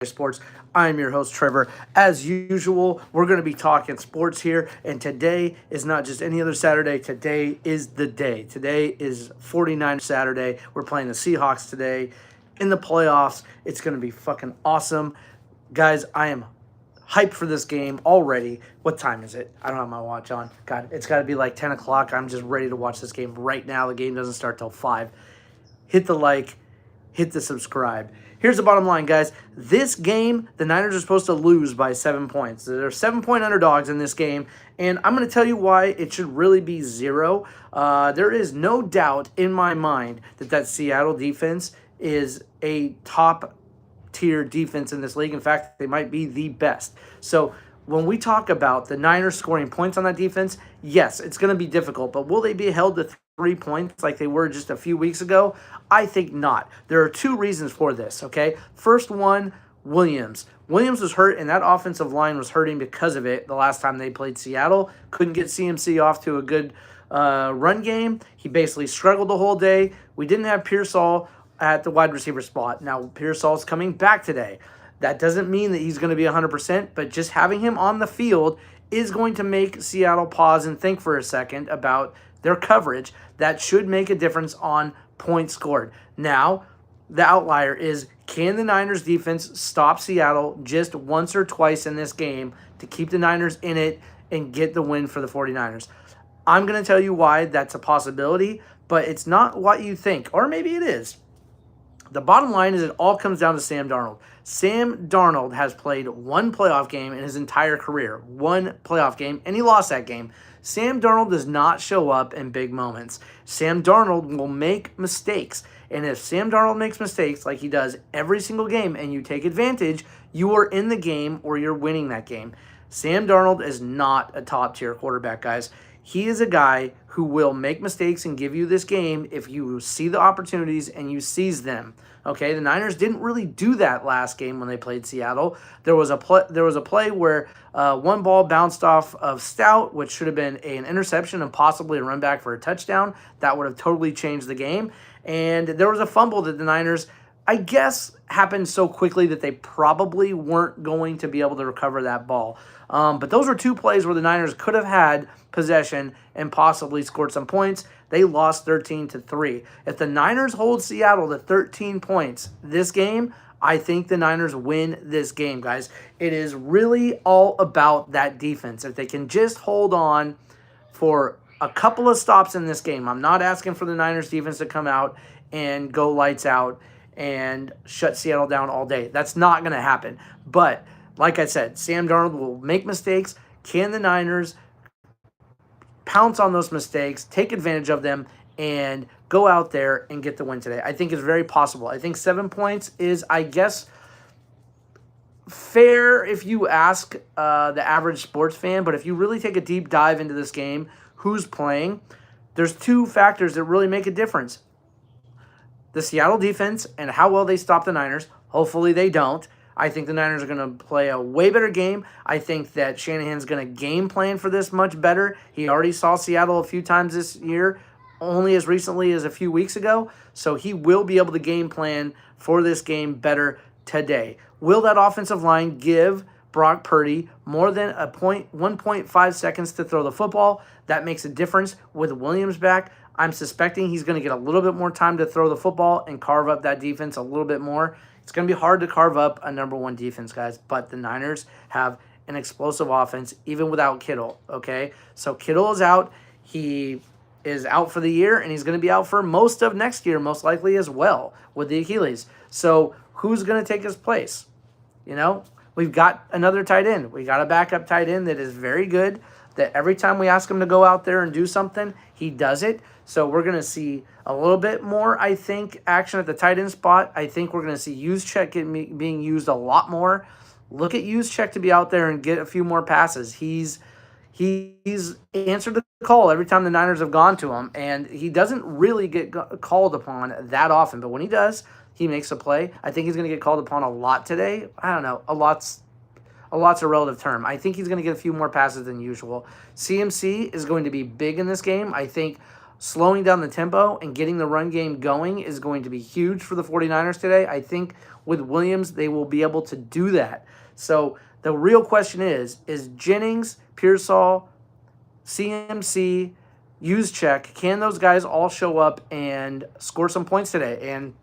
Sports. I'm your host, Trevor. As usual, we're going to be talking sports here, and today is not just any other Saturday. Today is the day. Today is 49 Saturday. We're playing the Seahawks today in the playoffs. It's going to be fucking awesome. Guys, I am hyped for this game already. What time is it? I don't have my watch on. God, it's got to be like 10 o'clock. I'm just ready to watch this game right now. The game doesn't start till 5. Hit the like, hit the subscribe. Here's the bottom line, guys. This game, the Niners are supposed to lose by 7 points. They're 7-point underdogs in this game, and I'm going to tell you why it should really be 0. There is no doubt in my mind that Seattle defense is a top-tier defense in this league. In fact, they might be the best. So when we talk about the Niners scoring points on that defense, yes, it's going to be difficult, but will they be held to 3 points like they were just a few weeks ago? I think not. There are 2 reasons for this, okay? First one, Williams. Williams was hurt, and that offensive line was hurting because of it the last time they played Seattle. Couldn't get CMC off to a good run game. He basically struggled the whole day. We didn't have Pearsall at the wide receiver spot. Now, Pearsall's coming back today. That doesn't mean that he's going to be 100%, but just having him on the field is going to make Seattle pause and think for a second about their coverage. That should make a difference on points scored. Now, the outlier is, can the Niners defense stop Seattle just once or twice in this game to keep the Niners in it and get the win for the 49ers? I'm going to tell you why that's a possibility, but it's not what you think, or maybe it is. The bottom line is it all comes down to Sam Darnold. Sam Darnold has played 1 playoff game in his entire career. 1 playoff game, and he lost that game. Sam Darnold does not show up in big moments. Sam Darnold will make mistakes. And if Sam Darnold makes mistakes like he does every single game and you take advantage, you are in the game or you're winning that game. Sam Darnold is not a top-tier quarterback, guys. He is a guy who will make mistakes and give you this game if you see the opportunities and you seize them. Okay, the Niners didn't really do that last game when they played Seattle. There was a play where one ball bounced off of Stout, which should have been an interception and possibly a run back for a touchdown. That would have totally changed the game. And there was a fumble that the Niners, I guess, happened so quickly that they probably weren't going to be able to recover that ball. But those were 2 plays where the Niners could have had possession and possibly scored some points. They lost 13-3. If the Niners hold Seattle to 13 points this game, I think the Niners win this game, guys. It is really all about that defense. If they can just hold on for a couple of stops in this game, I'm not asking for the Niners defense to come out and go lights out and shut Seattle down all day. That's not going to happen. But like I said, Sam Darnold will make mistakes. Can the Niners pounce on those mistakes, take advantage of them, and go out there and get the win today? I think it's very possible. I think 7 points is, I guess, fair if you ask the average sports fan. But if you really take a deep dive into this game, who's playing, there's 2 factors that really make a difference. The Seattle defense and how well they stop the Niners. Hopefully they don't. I think the Niners are going to play a way better game. I think that Shanahan's going to game plan for this much better. He already saw Seattle a few times this year, only as recently as a few weeks ago. So he will be able to game plan for this game better today. Will that offensive line give Brock Purdy more than 1.5 seconds to throw the football? That makes a difference with Williams back. I'm suspecting he's going to get a little bit more time to throw the football and carve up that defense a little bit more. It's going to be hard to carve up a number 1 defense, guys, but the Niners have an explosive offense even without Kittle, okay? So Kittle is out. He is out for the year, and he's going to be out for most of next year, most likely as well, with the Achilles. So who's going to take his place? You know, we've got another tight end. We got a backup tight end that is very good, that every time we ask him to go out there and do something, he does it. So we're going to see a little bit more, I think, action at the tight end spot. I think we're going to see Juszczyk being used a lot more. Look at Juszczyk to be out there and get a few more passes. He's answered the call every time the Niners have gone to him, and he doesn't really get called upon that often. But when he does, he makes a play. I think he's going to get called upon a lot today. I don't know. A lot's a relative term. I think he's going to get a few more passes than usual. CMC is going to be big in this game. I think slowing down the tempo and getting the run game going is going to be huge for the 49ers today. I think with Williams, they will be able to do that. So the real question is Jennings, Pearsall, CMC, Juszczyk, can those guys all show up and score some points today? And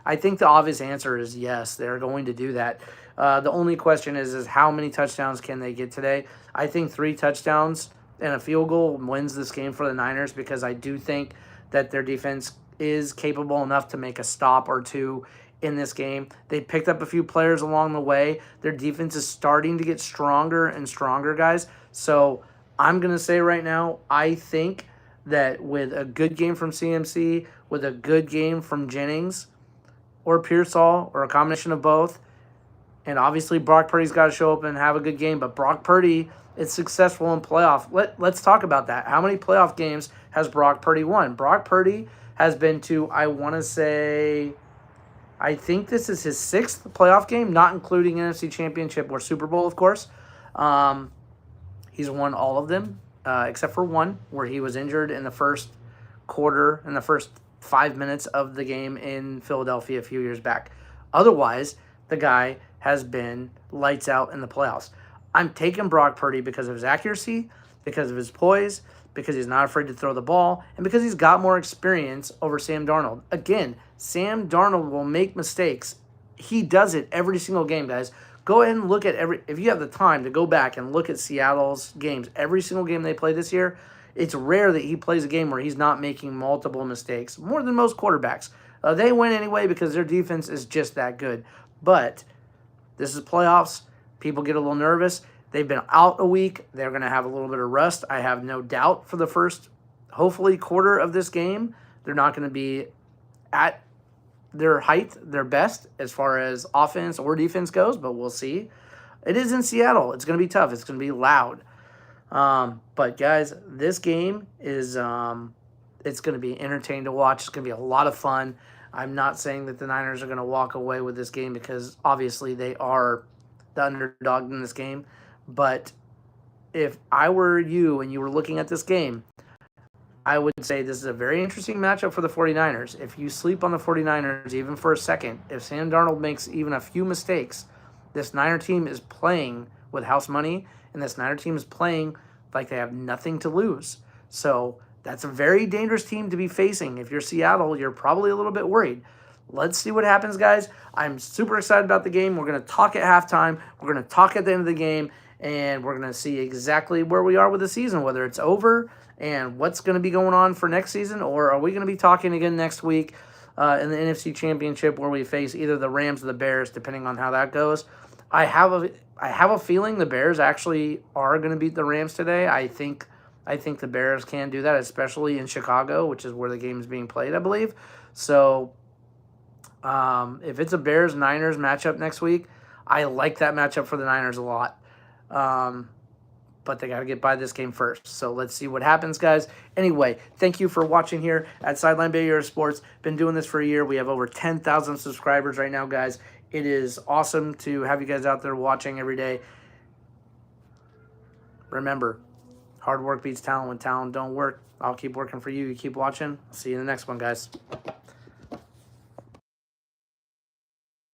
I think the obvious answer is yes, they're going to do that. The only question is how many touchdowns can they get today? I think 3 touchdowns and a field goal wins this game for the Niners, because I do think that their defense is capable enough to make a stop or two in this game. They picked up a few players along the way. Their defense is starting to get stronger and stronger, guys. So I'm going to say right now, I think that with a good game from CMC, with a good game from Jennings or Pearsall, or a combination of both, and obviously Brock Purdy's got to show up and have a good game, but Brock Purdy is successful in playoff. Let's talk about that. How many playoff games has Brock Purdy won? Brock Purdy has been to, I want to say, I think this is his 6th playoff game, not including NFC Championship or Super Bowl, of course. He's won all of them, except for one, where he was injured in the first quarter, in the first 5 minutes of the game in Philadelphia a few years back. Otherwise, the guy has been lights out in the playoffs. I'm taking Brock Purdy because of his accuracy, because of his poise, because he's not afraid to throw the ball, and because he's got more experience over Sam Darnold. Again, Sam Darnold will make mistakes. He does it every single game, guys. Go ahead and look at if you have the time to go back and look at Seattle's games, every single game they play this year, it's rare that he plays a game where he's not making multiple mistakes, more than most quarterbacks. They win anyway because their defense is just that good. But this is playoffs. People get a little nervous. They've been out a week. They're going to have a little bit of rust. I have no doubt for the first, hopefully, quarter of this game. They're not going to be at their height, their best, as far as offense or defense goes, but we'll see. It is in Seattle. It's going to be tough. It's going to be loud. But, guys, this game is it's going to be entertaining to watch. It's going to be a lot of fun. I'm not saying that the Niners are going to walk away with this game, because obviously they are the underdog in this game. But if I were you and you were looking at this game, I would say this is a very interesting matchup for the 49ers. If you sleep on the 49ers even for a second, if Sam Darnold makes even a few mistakes, this Niner team is playing with house money, and this Niner team is playing like they have nothing to lose. So that's a very dangerous team to be facing. If you're Seattle, you're probably a little bit worried. Let's see what happens, guys. I'm super excited about the game. We're going to talk at halftime. We're going to talk at the end of the game, and we're going to see exactly where we are with the season, whether it's over and what's going to be going on for next season, or are we going to be talking again next week in the NFC Championship, where we face either the Rams or the Bears, depending on how that goes. I have a feeling the Bears actually are going to beat the Rams today. I think the Bears can do that, especially in Chicago, which is where the game is being played, I believe. So if it's a Bears-Niners matchup next week, I like that matchup for the Niners a lot. But they got to get by this game first. So let's see what happens, guys. Anyway, thank you for watching here at Sideline Bay Area Sports. Been doing this for a year. We have over 10,000 subscribers right now, guys. It is awesome to have you guys out there watching every day. Remember, hard work beats talent when talent don't work. I'll keep working for you. You keep watching. See you in the next one, guys.